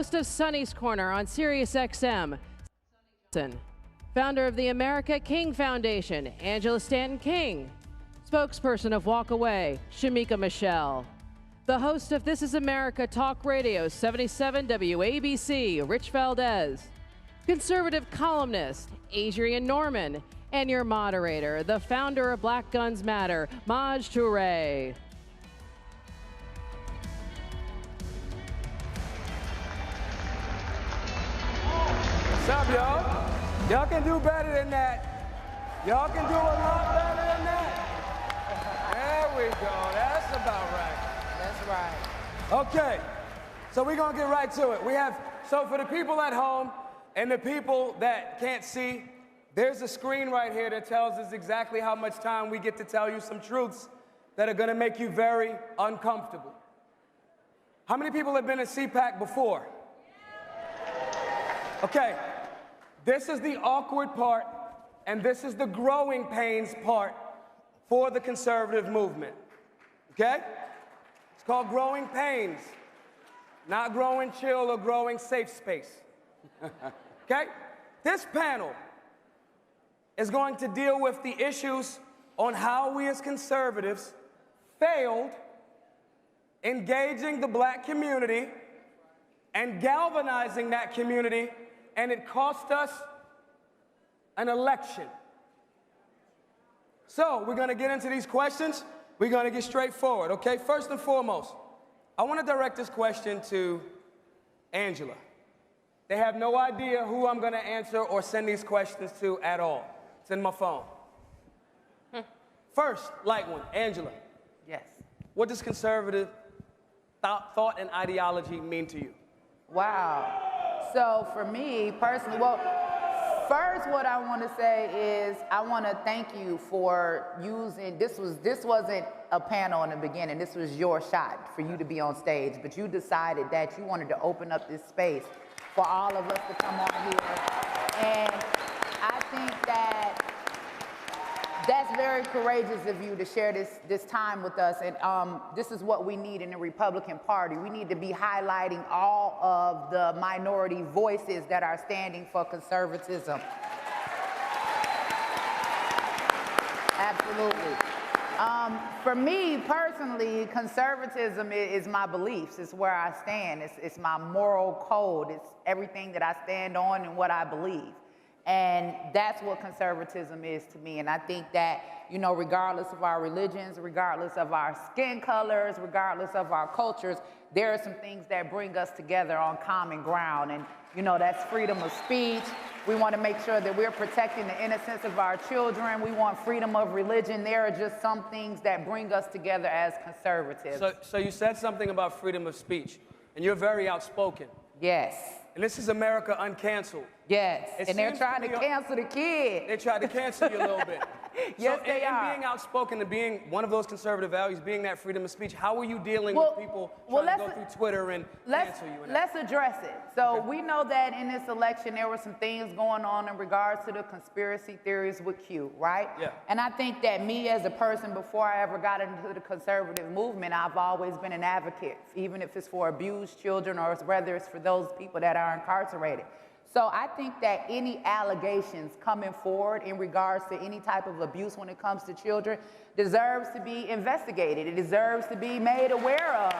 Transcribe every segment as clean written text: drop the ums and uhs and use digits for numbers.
Host of Sonny's Corner on Sirius XM, founder of the America King Foundation, Angela Stanton King, spokesperson of Walk Away, Shamika Michelle, the host of This Is America Talk Radio 77 WABC, Rich Valdez, conservative columnist, Adrian Norman, and your moderator, the founder of Black Guns Matter, Maj Toure. What's up, y'all? Y'all can do better than that. Y'all can do a lot better than that. There we go. That's about right. That's right. Okay, so we're gonna get right to it. So for the people at home and the people that can't see, there's a screen right here that tells us exactly how much time we get to tell you some truths that are gonna make you very uncomfortable. How many people have been at Cpac before? Okay, this is the awkward part, and this is the growing pains part for the conservative movement, okay? It's called growing pains, not growing chill or growing safe space, okay? This panel is going to deal with the issues on how we as conservatives failed engaging the black community and galvanizing that community, and it cost us an election. So we're gonna get into these questions. We're gonna get straight forward, okay? First and foremost, I wanna direct this question to Angela. They have no idea who I'm gonna answer or send these questions to at all. It's in my phone. First, light one, Angela. Yes. What does conservative thought and ideology mean to you? Wow. So for me personally, well, first what I want to say is I want to thank you for using, this wasn't a panel in the beginning, this was your shot for you to be on stage, but you decided that you wanted to open up this space for all of us to come on here. And I think that that's very courageous of you to share this time with us, and this is what we need in the Republican Party. We need to be highlighting all of the minority voices that are standing for conservatism. Absolutely. For me personally, conservatism is my beliefs. It's where I stand. It's my moral code. It's everything that I stand on and what I believe. And that's what conservatism is to me. And I think that, you know, regardless of our religions, regardless of our skin colors, regardless of our cultures, there are some things that bring us together on common ground. And, you know, that's freedom of speech. We want to make sure that we're protecting the innocence of our children. We want freedom of religion. There are just some things that bring us together as conservatives. So you said something about freedom of speech, and you're very outspoken. Yes. And this is America Uncanceled. Yes, and they're trying to cancel the kid. They tried to cancel you a little bit. Yes, so, they are. Being outspoken and being one of those conservative values, being that freedom of speech, how are you dealing with people trying to go through Twitter and cancel you? Let's address it. So we know that in this election, there were some things going on in regards to the conspiracy theories with Q, right? Yeah. And I think that me as a person, before I ever got into the conservative movement, I've always been an advocate, even if it's for abused children or whether it's for those people that are incarcerated. So I think that any allegations coming forward in regards to any type of abuse when it comes to children deserves to be investigated. It deserves to be made aware of.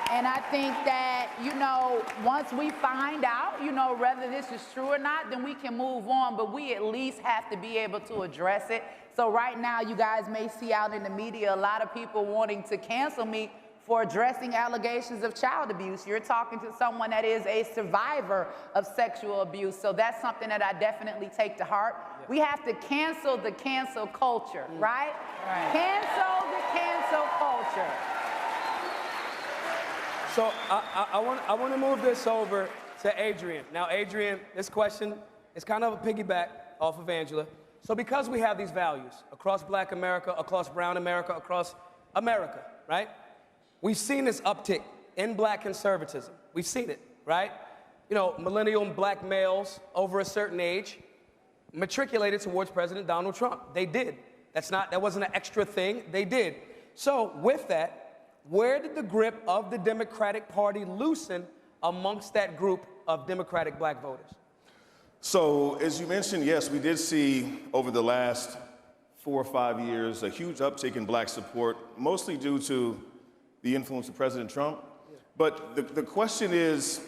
And I think that, you know, once we find out, you know, whether this is true or not, then we can move on, but we at least have to be able to address it. So right now, you guys may see out in the media a lot of people wanting to cancel me for addressing allegations of child abuse. You're talking to someone that is a survivor of sexual abuse, so that's something that I definitely take to heart. Yeah. We have to cancel the cancel culture, right? Cancel the cancel culture. So I want to move this over to Adrian. Now, Adrian, this question is kind of a piggyback off of Angela. So because we have these values across Black America, across Brown America, across America, right? We've seen this uptick in Black conservatism. We've seen it, right? You know, millennial Black males over a certain age matriculated towards President Donald Trump. They did. That wasn't an extra thing. They did. So with that, where did the grip of the Democratic Party loosen amongst that group of Democratic black voters? So, as you mentioned, yes, we did see over the last 4 or 5 years a huge uptick in black support, mostly due to the influence of President Trump. Yeah. But the question is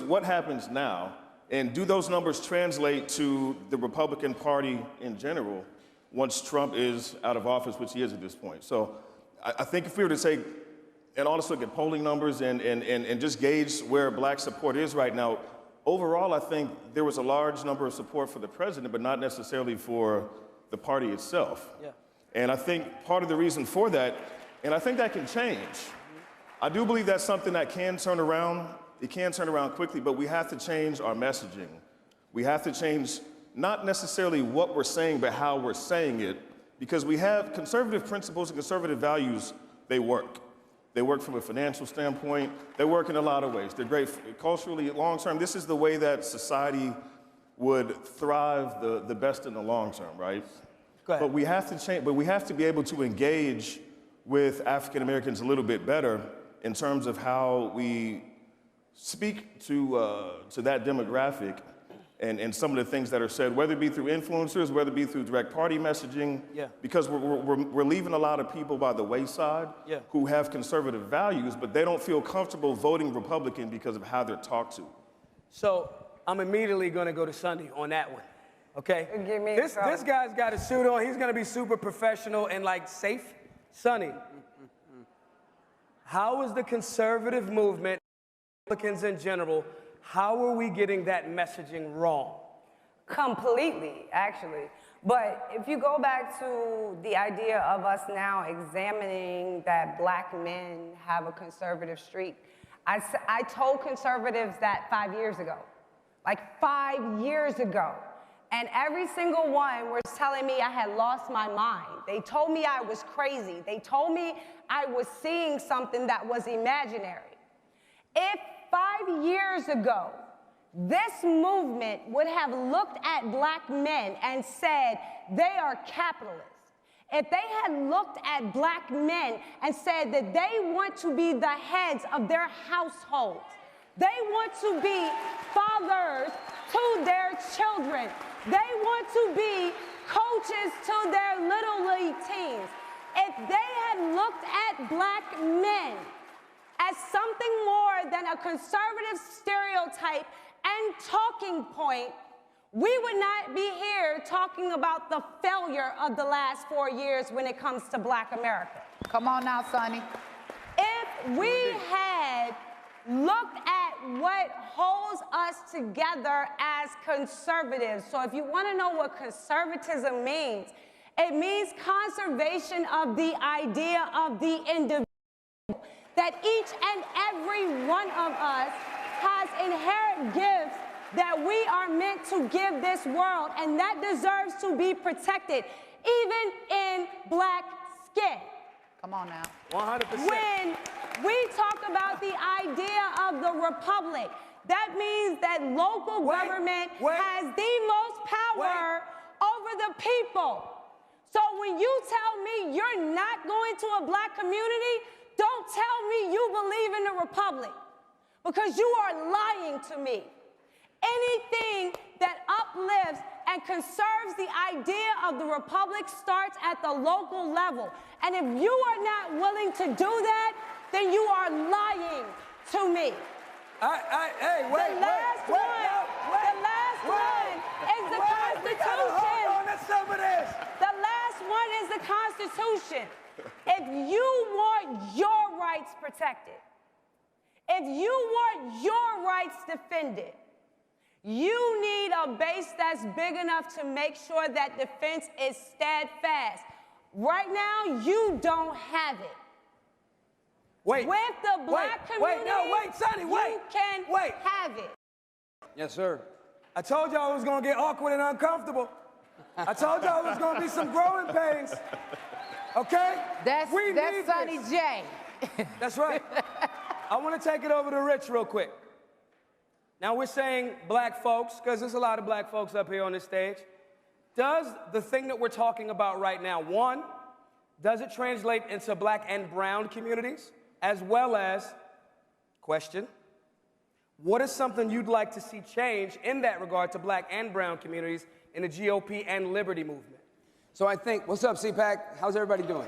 what happens now, and do those numbers translate to the Republican Party in general once Trump is out of office, which he is at this point? So I think if we were to take and also look at polling numbers and just gauge where black support is right now, overall, I think there was a large number of support for the president, but not necessarily for the party itself. Yeah. And I think part of the reason for that, and I think that can change. I do believe that's something that can turn around. It can turn around quickly, but we have to change our messaging. We have to change not necessarily what we're saying, but how we're saying it, because we have conservative principles and conservative values. They work. They work from a financial standpoint. They work in a lot of ways. They're great culturally, long term. This is the way that society would thrive the best in the long term, right? Go ahead. But we have to change. But we have to be able to engage with African Americans a little bit better in terms of how we speak to that demographic and some of the things that are said, whether it be through influencers, whether it be through direct party messaging, yeah. Because we're leaving a lot of people by the wayside, yeah, who have conservative values, but they don't feel comfortable voting Republican because of how they're talked to. So I'm immediately going to go to Sunday on that one, okay? Give me this guy's got a suit on. He's going to be super professional and, like, safe. Sonny, how is the conservative movement, Republicans in general, how are we getting that messaging wrong? Completely, actually. But if you go back to the idea of us now examining that black men have a conservative streak, I told conservatives that 5 years ago, like 5 years ago. And every single one was telling me I had lost my mind. They told me I was crazy. They told me I was seeing something that was imaginary. If 5 years ago, this movement would have looked at black men and said they are capitalists, if they had looked at black men and said that they want to be the heads of their households, they want to be fathers to their children, they want to be coaches to their little league teams, if they had looked at black men as something more than a conservative stereotype and talking point, we would not be here talking about the failure of the last 4 years when it comes to black America. Come on now, Sonny. If we had looked at what holds us together as conservatives, so if you want to know what conservatism means, it means conservation of the idea of the individual, that each and every one of us has inherent gifts that we are meant to give this world, and that deserves to be protected, even in black skin. Come on now. 100%. When we talk about the idea of the republic, that means that local government has the most power over the people. So when you tell me you're not going to a black community, don't tell me you believe in the republic, because you are lying to me. Anything that uplifts and conserves the idea of the republic starts at the local level. And if you are not willing to do that, then you are lying to me. Hey, wait, the last one is the Constitution. Hold on, let's over this. The last one is the Constitution. If you want your rights protected, if you want your rights defended, you need a base that's big enough to make sure that defense is steadfast. Right now, you don't have it. Wait. With the black community, Sonny, you can have it. Yes, sir. I told y'all it was going to get awkward and uncomfortable. I told y'all it was going to be some growing pains. Okay? That's Sonny J. That's right. I want to take it over to Rich real quick. Now, we're saying black folks, because there's a lot of black folks up here on this stage. Does the thing that we're talking about right now, one, does it translate into black and brown communities, as well as Question: what is something you'd like to see change in that regard to black and brown communities in the GOP and liberty movement? So I think, what's up, Cpac? How's everybody doing?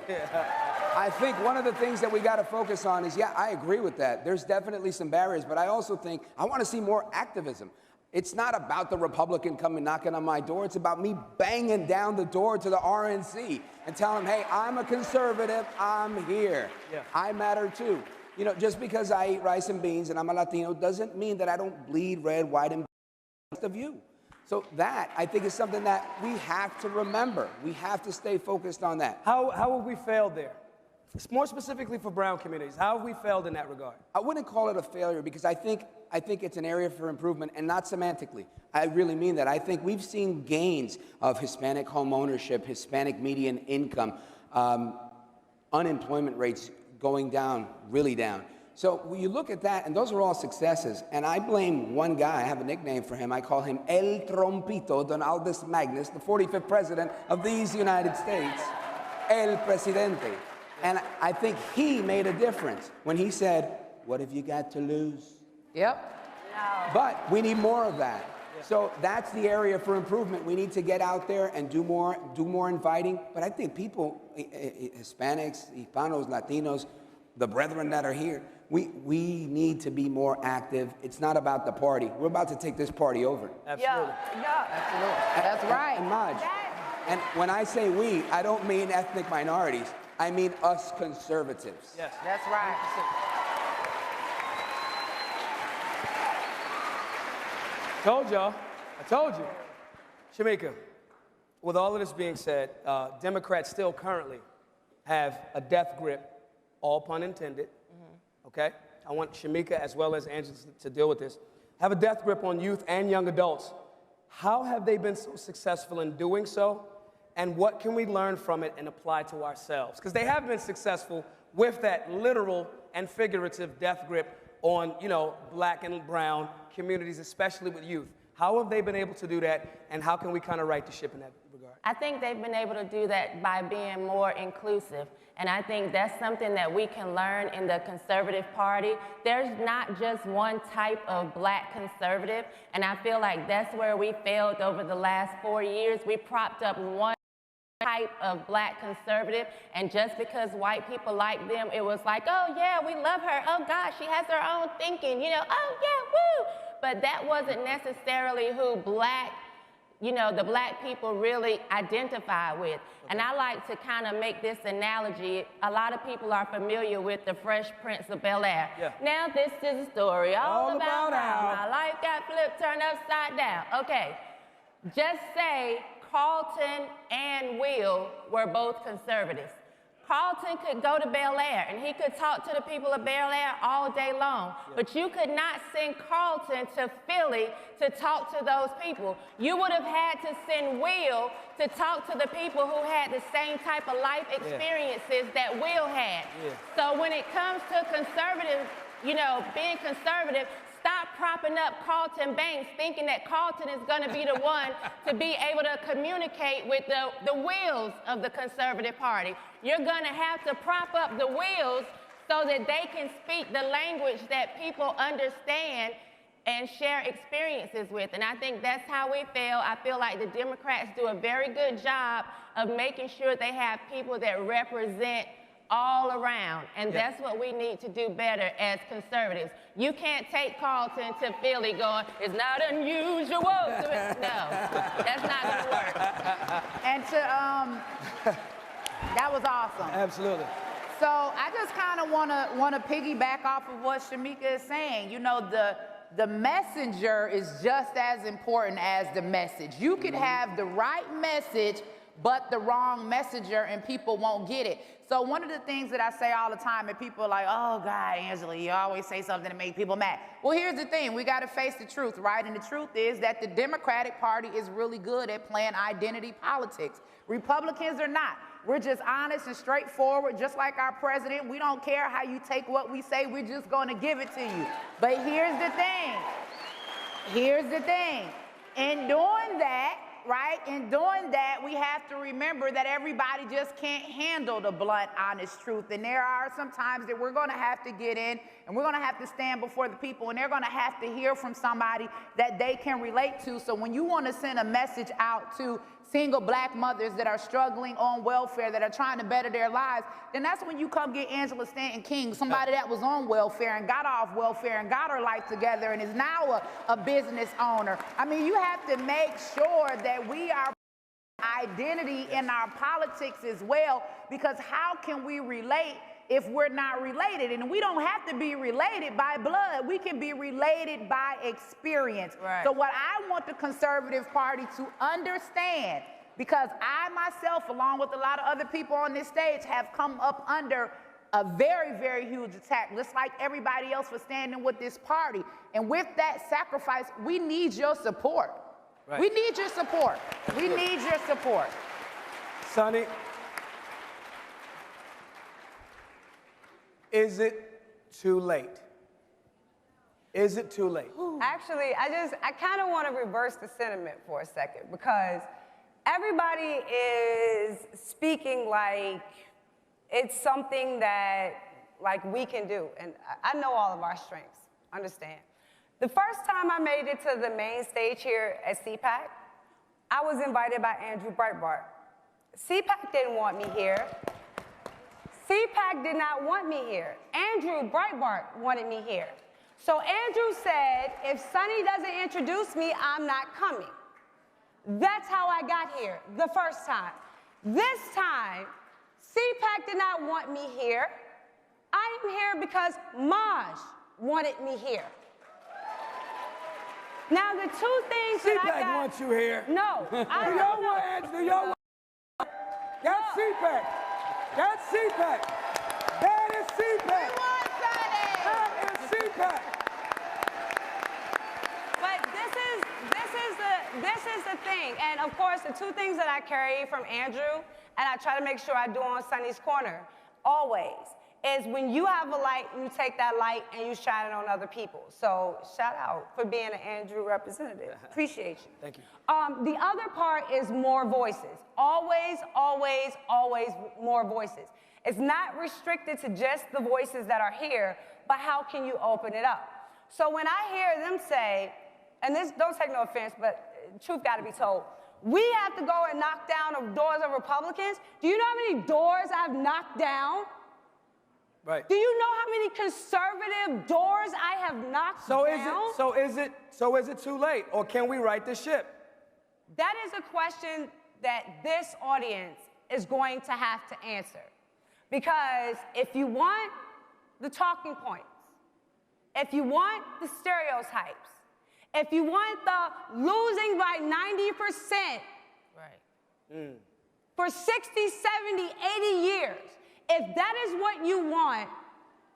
I think one of the things that we got to focus on is, yeah, I agree with that. There's definitely some barriers, but I also think I want to see more activism. It's not about the Republican coming knocking on my door. It's about me banging down the door to the RNC and telling them, hey, I'm a conservative, I'm here. Yeah. I matter too. You know, just because I eat rice and beans and I'm a Latino doesn't mean that I don't bleed red, white, and blue of you. So that, I think, is something that we have to remember. We have to stay focused on that. How have we failed there? More specifically for brown communities, how have we failed in that regard? I wouldn't call it a failure because I think it's an area for improvement, and not semantically. I really mean that. I think we've seen gains of Hispanic home ownership, Hispanic median income, unemployment rates going down, really down. So when you look at that, and those are all successes, and I blame one guy. I have a nickname for him. I call him El Trompito Donaldus Magnus, the 45th president of these United States, El Presidente. And I think he made a difference when he said, what have you got to lose? Yep. No. But we need more of that. So that's the area for improvement. We need to get out there and do more inviting. But I think people, Hispanics, Hispanos, Latinos, the brethren that are here, we need to be more active. It's not about the party. We're about to take this party over. Absolutely. Yeah. Absolutely. That's right. And Maj, and when I say we, I don't mean ethnic minorities. I mean us conservatives. Yes. That's right. Told y'all. I told you. Shamika, with all of this being said, Democrats still currently have a death grip, all pun intended, okay? I want Shamika as well as Angela to deal with this. Have a death grip on youth and young adults. How have they been so successful in doing so? And what can we learn from it and apply to ourselves? Because they have been successful with that literal and figurative death grip on, you know, black and brown communities, especially with youth. How have they been able to do that, and how can we kind of right the ship in that regard? I think they've been able to do that by being more inclusive. And I think that's something that we can learn in the conservative party. There's not just one type of black conservative, and I feel like that's where we failed over the last 4 years. We propped up one type of black conservative, and just because white people like them, it was like, oh yeah, we love her, oh gosh, she has her own thinking, you know, oh yeah, woo! But that wasn't necessarily who black, you know, the black people really identify with. And I like to kind of make this analogy. A lot of people are familiar with the Fresh Prince of Bel-Air. Yeah. Now this is a story all about how my life got flipped, turned upside down. Okay, just say Carlton and Will were both conservatives. Carlton could go to Bel-Air and he could talk to the people of Bel-Air all day long, but you could not send Carlton to Philly to talk to those people. You would have had to send Will to talk to the people who had the same type of life experiences that Will had. So when it comes to conservative, you know, being conservative, stop propping up Carlton Banks thinking that Carlton is going to be the one to be able to communicate with the wheels of the conservative party. You're going to have to prop up the wheels so that they can speak the language that people understand and share experiences with. And I think that's how we fail. I feel like the Democrats do a very good job of making sure they have people that represent all around, and that's what we need to do better as conservatives. You can't take Carlton to Philly going, it's not unusual. No, that's not gonna work. And that was awesome. Absolutely. So I just kind of wanna piggyback off of what Shamika is saying. You know, the messenger is just as important as the message. You could have the right message, but the wrong messenger, and people won't get it. So one of the things that I say all the time, and people are like, oh God, Angela, you always say something to make people mad. Well, here's the thing, we gotta face the truth, right? And the truth is that the Democratic Party is really good at playing identity politics. Republicans are not. We're just honest and straightforward, just like our president. We don't care how you take what we say, we're just gonna give it to you. But here's the thing, in doing that, right, in doing that, we have to remember that everybody just can't handle the blunt, honest truth. And there are some times that we're going to have to get in and we're going to have to stand before the people, and they're going to have to hear from somebody that they can relate to. So when you want to send a message out to single black mothers that are struggling on welfare, that are trying to better their lives, then that's when you come get Angela Stanton King, somebody that was on welfare and got off welfare and got her life together and is now a business owner. I mean, you have to make sure that we are identity in our politics as well, because how can we relate if we're not related? And we don't have to be related by blood. We can be related by experience. Right. So what I want the Conservative Party to understand, because I myself, along with a lot of other people on this stage, have come up under a very, very huge attack, just like everybody else for standing with this party. And with that sacrifice, we need your support. Right. We need your support. We need your support. Sonny, is it too late? Is it too late? Actually, I kind of want to reverse the sentiment for a second, because everybody is speaking like it's something that we can do. And I know all of our strengths, understand. The first time I made it to the main stage here at Cpac, I was invited by Andrew Breitbart. Cpac didn't want me here. Cpac did not want me here. Andrew Breitbart wanted me here. So Andrew said, if Sonny doesn't introduce me, I'm not coming. That's how I got here the first time. This time, Cpac did not want me here. I am here because Maj wanted me here. Now, the two things that I got... Cpac wants you here. No. Do y'all want Andrew? Do y'all want... That's Cpac. That's Cpac. That is Cpac. That is Cpac. But this is the thing. And of course, the two things that I carry from Andrew, and I try to make sure I do on Sonny's Corner, always, is when you have a light, you take that light and you shine it on other people. So shout out for being an Andrew representative. Appreciate you. Thank you. The other part is more voices. Always, always, always more voices. It's not restricted to just the voices that are here, but how can you open it up? So when I hear them say, and this, don't take no offense, but truth got to be told, we have to go and knock down the doors of Republicans. Do you know how many doors I've knocked down? Right. Do you know how many conservative doors I have knocked down? So is it too late, or can we right the ship? That is a question that this audience is going to have to answer. Because if you want the talking points, if you want the stereotypes, if you want the losing by 90% for 60, 70, 80 years, if that is what you want,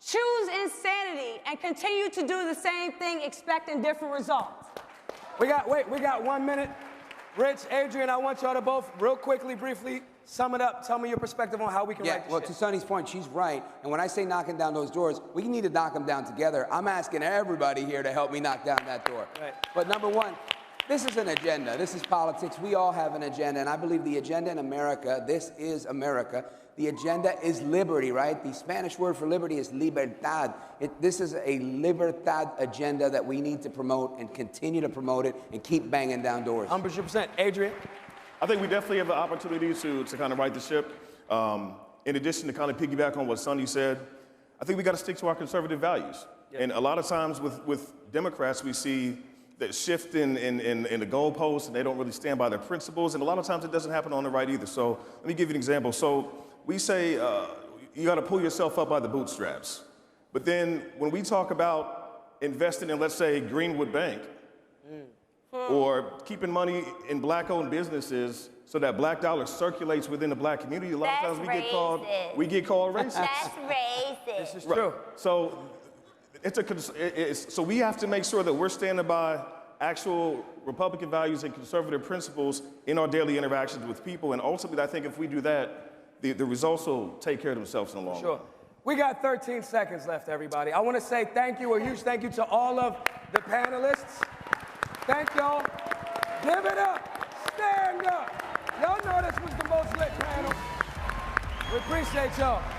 choose insanity and continue to do the same thing expecting different results. We got 1 minute. Rich, Adrian, I want y'all to both real quickly, briefly, sum it up. Tell me your perspective on how we can right the well, ship. to Sonny's point, she's right. And when I say knocking down those doors, we need to knock them down together. I'm asking everybody here to help me knock down that door. Right. But number one, this is an agenda. This is politics. We all have an agenda. And I believe the agenda in America, this is America. The agenda is liberty, right? The Spanish word for liberty is libertad. This is a libertad agenda that we need to promote and continue to promote it and keep banging down doors. 100%. Adrian? I think we definitely have an opportunity to kind of right the ship. In addition to kind of piggyback on what Sonny said, I think we got to stick to our conservative values. Yeah. And a lot of times with Democrats, we see that shift in the goalposts, and they don't really stand by their principles. And a lot of times it doesn't happen on the right either. So let me give you an example. So we say you got to pull yourself up by the bootstraps. But then when we talk about investing in, let's say, Greenwood Bank, or keeping money in black-owned businesses so that black dollar circulates within the black community, a lot of times we get called racist. That's racist. This is true. So so we have to make sure that we're standing by actual Republican values and conservative principles in our daily interactions with people. And ultimately, I think if we do that, the results will take care of themselves in the long run. We got 13 seconds left, everybody. I want to say thank you, a huge thank you to all of the panelists. Thank y'all. Give it up. Stand. Stand up. Y'all know this was the most lit panel. We appreciate y'all.